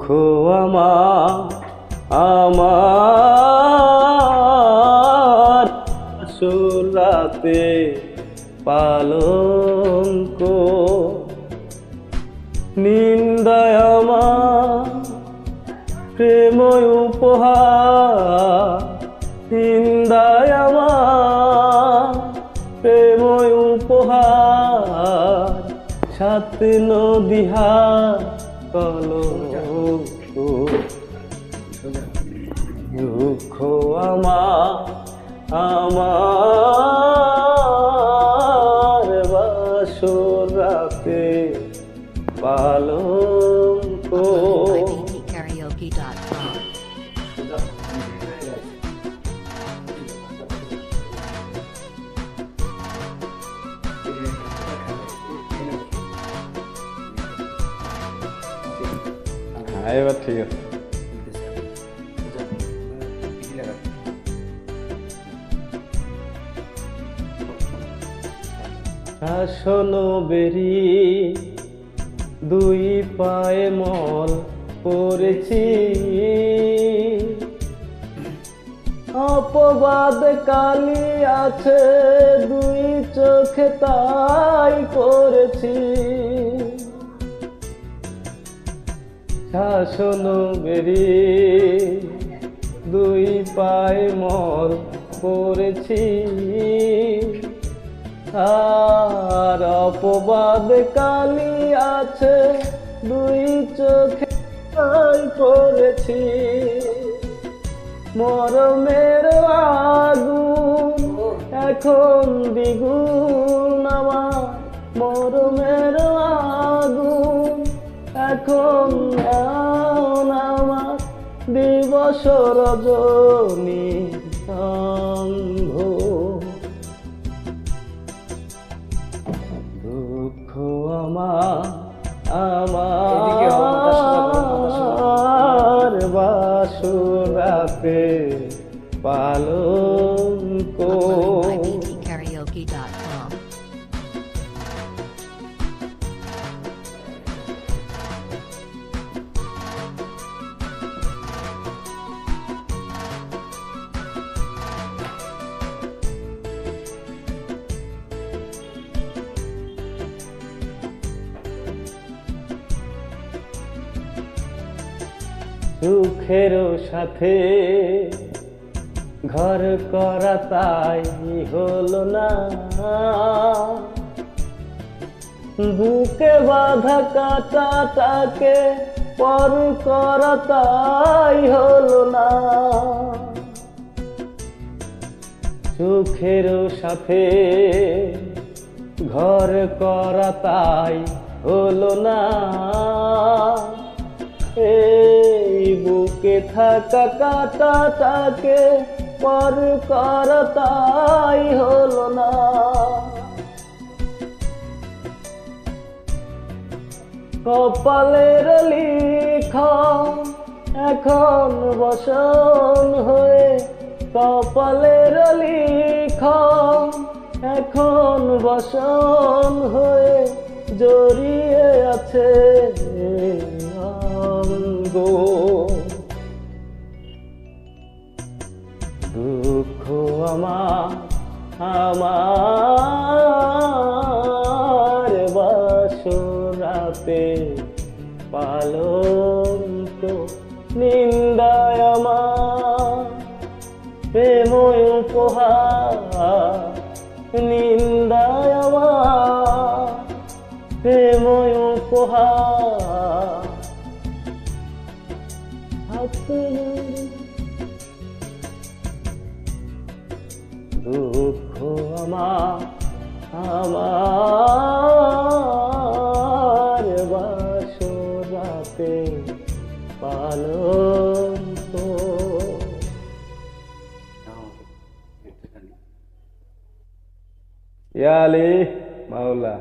দুঃখ আমার সুরাতে পালঙ্ক নিন্দায় আমার প্রেম উপহার নিন্দায় আমার প্রেম উপহার সাত নদিহা কলঙ্ক দুঃখ আমার বাসর রাতে পালঙ্ক Karaoke.com. হ্যাঁ এবার ঠিক আছে শাসন বেরি দুই পায়ে মল পড়েছি অপবাদ কালি আছে দুই চোখে তাই করেছি শাসন বেরি দুই পায়ে মল পড়েছি আর অপবাদ কালি আছে দুই চোখে করেছি মরমের আগুন এখন দ্বিগুণ আমার মরমের আগুন এখন আমার দিবস রজনী অন্ধ দুঃখ আমার বাসুরাতে পালঙ্ক Karaoke.com. সুখের সাথে ঘর করা তাই হলো না বুকে বাঁধা কাঁটাটাকে পর করা তাই হলো না সুখের সাথে ঘর করা তাই হলো না এই বুকে থাকা কাঁটাটাকে পর করা তাই হলো না কপালের লিখা এখন বসন হয়ে কপালের লিখা এখন বসন হয়ে জড়িয়ে আছে অঙ্গ দুঃখ আমার বাসরাতে পালঙ্ক নিন্দায় আমার প্রেম উপহার নিন্দায় আমার প্রেম উপহার দুঃখ আমার বাসরাতে পালঙ্ক ইয়া আলী মাওলা